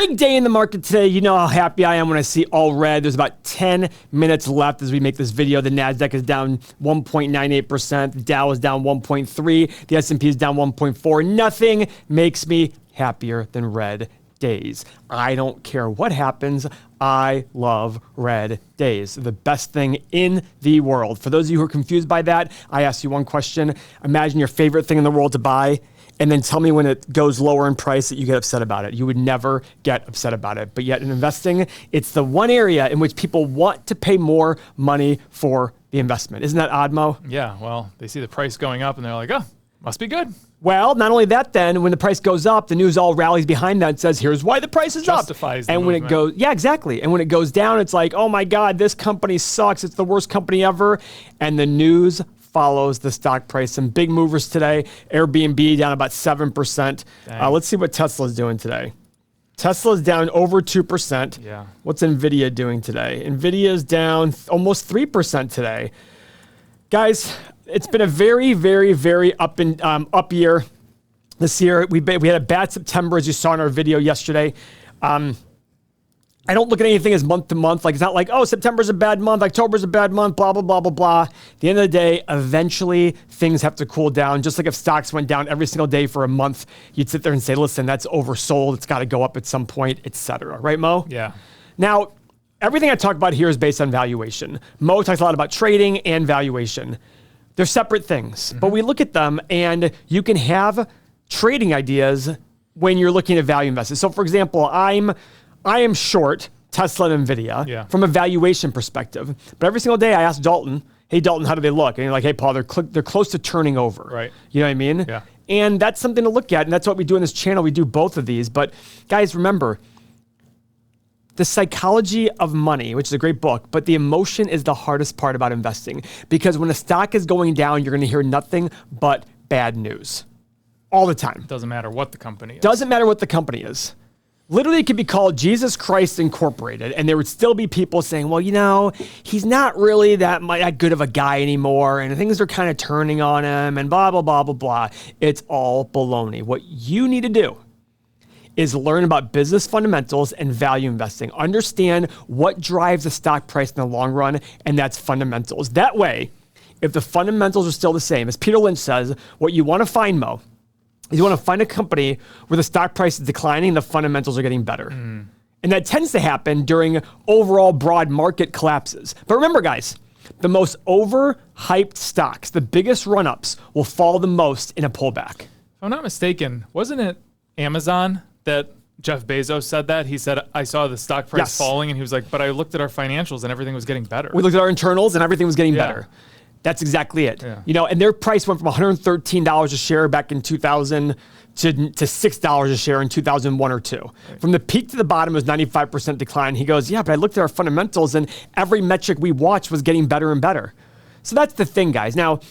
Big day in the market today. You know how happy I am when I see all red. There's about 10 minutes left as we make this video. The NASDAQ is down 1.98%. The Dow is down 1.3%. The S&P is down 1.4%. Nothing makes me happier than red days. I don't care what happens. I love red days. The best thing in the world. For those of you who are confused by that, I ask you one question. Imagine your favorite thing in the world to buy, and then tell me when it goes lower in price that you get upset about it. You would never get upset about it. But yet in investing, it's the one area in which people want to pay more money for the investment. Isn't that odd, Mo? Yeah, well, they see the price going up and they're like, oh, must be good. Well, not only that, then when the price goes up, the news all rallies behind that and says, here's why the price is Justifies up. The and when movement. it goes, yeah, exactly. And when it goes down, it's like, oh my God, this company sucks. It's the worst company ever. And the news follows the stock price. Some big movers today. Airbnb down about 7%. Let's see what Tesla's doing today. Tesla's down over 2%. Yeah. What's NVIDIA doing today? NVIDIA's down almost 3% today. Guys, it's been a very, very, very up year this year. We had a bad September, as you saw in our video yesterday. I don't look at anything as month to month. Like, it's not like, oh, September's a bad month, October's a bad month, blah, blah, blah, blah, blah. At the end of the day, eventually things have to cool down. Just like if stocks went down every single day for a month, you'd sit there and say, listen, that's oversold. It's got to go up at some point, et cetera. Right, Mo? Yeah. Now, everything I talk about here is based on valuation. Mo talks a lot about trading and valuation. They're separate things, but we look at them and you can have trading ideas when you're looking at value investors. So for example, I am short Tesla and NVIDIA from a valuation perspective, but every single day I ask Dalton, hey Dalton, how do they look? And you're like, hey Paul, they're close to turning over. Right. You know what I mean? Yeah. And that's something to look at. And that's what we do in this channel. We do both of these, but guys, remember, The Psychology of Money, which is a great book, but the emotion is the hardest part about investing, because when a stock is going down, you're going to hear nothing but bad news all the time. Doesn't matter what the company is. Doesn't matter what the company is. Literally, it could be called Jesus Christ Incorporated, and there would still be people saying, well, you know, he's not really that good of a guy anymore, and things are kind of turning on him, and blah, blah, blah, blah, blah. It's all baloney. What you need to do is learn about business fundamentals and value investing. Understand what drives the stock price in the long run, and that's fundamentals. That way, if the fundamentals are still the same, as Peter Lynch says, what you want to find, Mo, is you want to find a company where the stock price is declining and the fundamentals are getting better. And that tends to happen during overall broad market collapses. But remember, guys, the most overhyped stocks, the biggest run-ups, will fall the most in a pullback. If I'm not mistaken, wasn't it Amazon that Jeff Bezos said that? He said, I saw the stock price falling, and he was like, but I looked at our financials and everything was getting better. We looked at our internals and everything was getting better. That's exactly it. Yeah. You know, and their price went from $113 a share back in 2000 to $6 a share in 2001 or two. Right. From the peak to the bottom was 95% decline. He goes, yeah, but I looked at our fundamentals and every metric we watched was getting better and better. So that's the thing, guys. Now,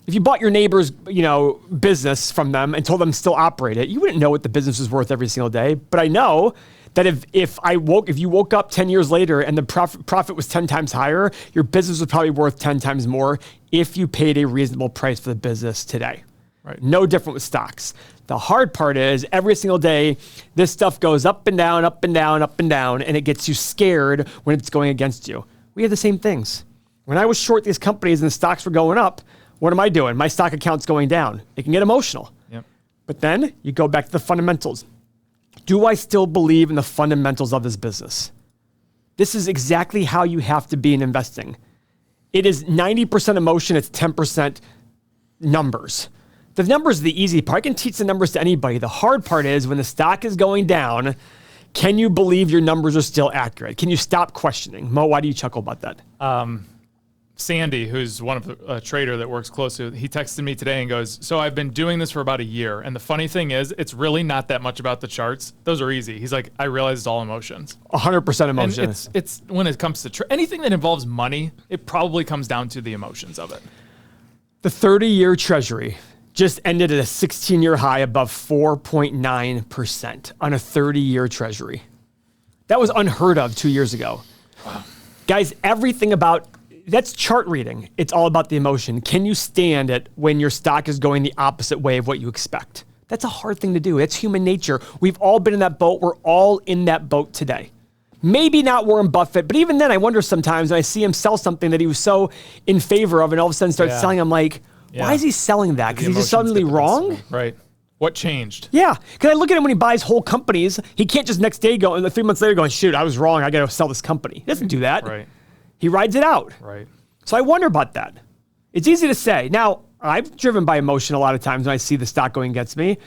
if you bought your neighbor's, business from them and told them to still operate it, you wouldn't know what the business was worth every single day. But I know that if you woke up 10 years later and the profit was 10 times higher, your business was probably worth 10 times more if you paid a reasonable price for the business today. Right. No different with stocks. The hard part is every single day, this stuff goes up and down, up and down, up and down, and it gets you scared when it's going against you. We have the same things. When I was short these companies and the stocks were going up, what am I doing? My stock account's going down. It can get emotional. Yep. But then you go back to the fundamentals. Do I still believe in the fundamentals of this business? This is exactly how you have to be in investing. It is 90% emotion, it's 10% numbers. The numbers are the easy part. I can teach the numbers to anybody. The hard part is when the stock is going down, can you believe your numbers are still accurate? Can you stop questioning? Mo, why do you chuckle about that? Sandy, who's one of a trader that works closely, he texted me today and goes, so I've been doing this for about a year. And the funny thing is, it's really not that much about the charts. Those are easy. He's like, I realize it's all emotions. 100% emotion. And it's when it comes to anything that involves money, it probably comes down to the emotions of it. The 30-year treasury just ended at a 16-year high above 4.9% on a 30-year treasury. That was unheard of 2 years ago. Wow. Guys, everything about that's chart reading. It's all about the emotion. Can you stand it when your stock is going the opposite way of what you expect? That's a hard thing to do. It's human nature. We've all been in that boat. We're all in that boat today. Maybe not Warren Buffett, but even then I wonder sometimes when I see him sell something that he was so in favor of and all of a sudden starts selling, I'm like, why is he selling that? Because he's just suddenly wrong? Right. What changed? Yeah, because I look at him when he buys whole companies. He can't just next day go, and 3 months later going, shoot, I was wrong. I got to sell this company. He doesn't do that. Right. He rides it out. Right. So I wonder about that. It's easy to say. Now, I'm driven by emotion a lot of times when I see the stock going against me,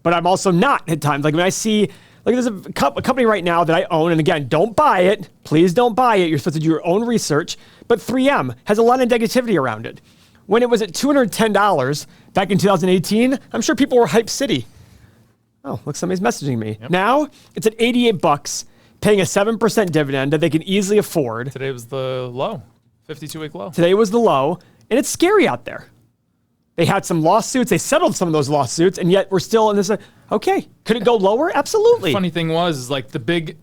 but I'm also not at times. Like when I see, like there's a company right now that I own, and again, don't buy it. Please don't buy it. You're supposed to do your own research. But 3M has a lot of negativity around it. When it was at $210 back in 2018, I'm sure people were hype city. Oh, look, somebody's messaging me. Yep. Now it's at $88, paying a 7% dividend that they can easily afford. Today was the low, 52-week low. Today was the low, and it's scary out there. They had some lawsuits. They settled some of those lawsuits, and yet we're still in this. Okay, could it go lower? Absolutely. The funny thing was, like the big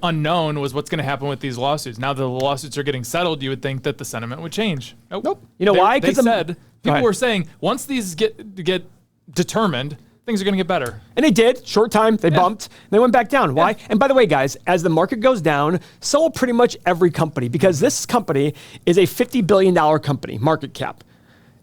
unknown was what's going to happen with these lawsuits. Now that the lawsuits are getting settled, you would think that the sentiment would change. Nope. You know why? Because people were saying once these get determined, things are going to get better. And they did. Short time, they bumped. And they went back down. Why? And by the way, guys, as the market goes down, so will pretty much every company, because this company is a $50 billion company, market cap.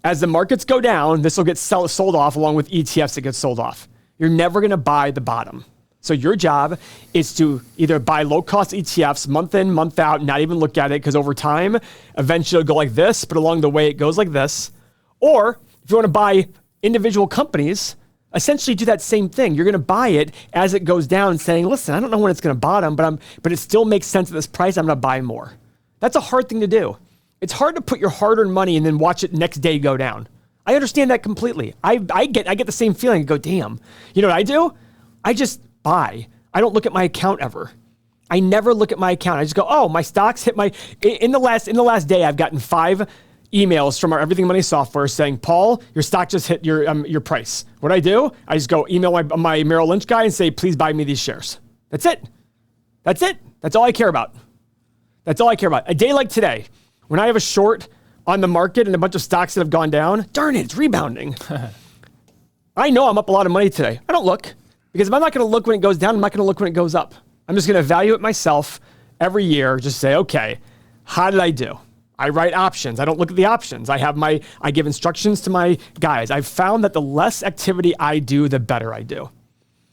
As the markets go down, this will get sold off along with ETFs that get sold off. You're never going to buy the bottom. So your job is to either buy low-cost ETFs month in, month out, not even look at it, because over time, eventually it'll go like this, but along the way it goes like this. Or if you want to buy individual companies, essentially do that same thing. You're going to buy it as it goes down, saying, listen, I don't know when it's going to bottom, but it still makes sense at this price. I'm going to buy more. That's a hard thing to do. It's hard to put your hard-earned money and then watch it next day go down. I understand that completely. I get the same feeling. I go, damn. You know what I do? I just buy. I don't look at my account ever. I never look at my account. I just go, oh, my stocks hit my. In the last day, I've gotten 5 emails from our Everything Money software saying, Paul, your stock just hit your price. What I do? I just go email my Merrill Lynch guy and say, please buy me these shares. That's it. That's it. That's all I care about. That's all I care about. A day like today, when I have a short on the market and a bunch of stocks that have gone down, darn it, it's rebounding. I know I'm up a lot of money today. I don't look, because if I'm not going to look when it goes down, I'm not going to look when it goes up. I'm just going to evaluate myself every year, just say, okay, how did I do? I write options. I don't look at the options. I give instructions to my guys. I've found that the less activity I do, the better I do.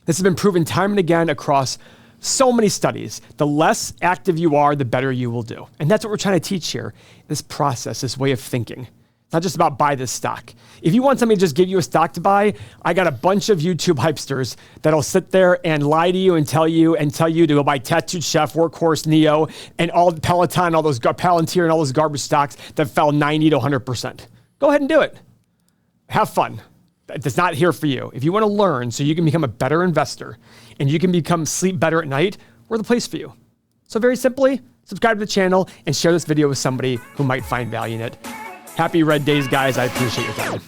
This has been proven time and again across so many studies. The less active you are, the better you will do. And that's what we're trying to teach here, this process, this way of thinking. It's not just about buy this stock. If you want somebody to just give you a stock to buy, I got a bunch of YouTube hypesters that'll sit there and lie to you and tell you to go buy Tattooed Chef, Workhorse, Neo, and all Peloton, all those Palantir, and all those garbage stocks that fell 90 to 100%. Go ahead and do it. Have fun. That's not here for you. If you want to learn so you can become a better investor and you can sleep better at night, we're the place for you. So very simply, subscribe to the channel and share this video with somebody who might find value in it. Happy red days, guys. I appreciate your time.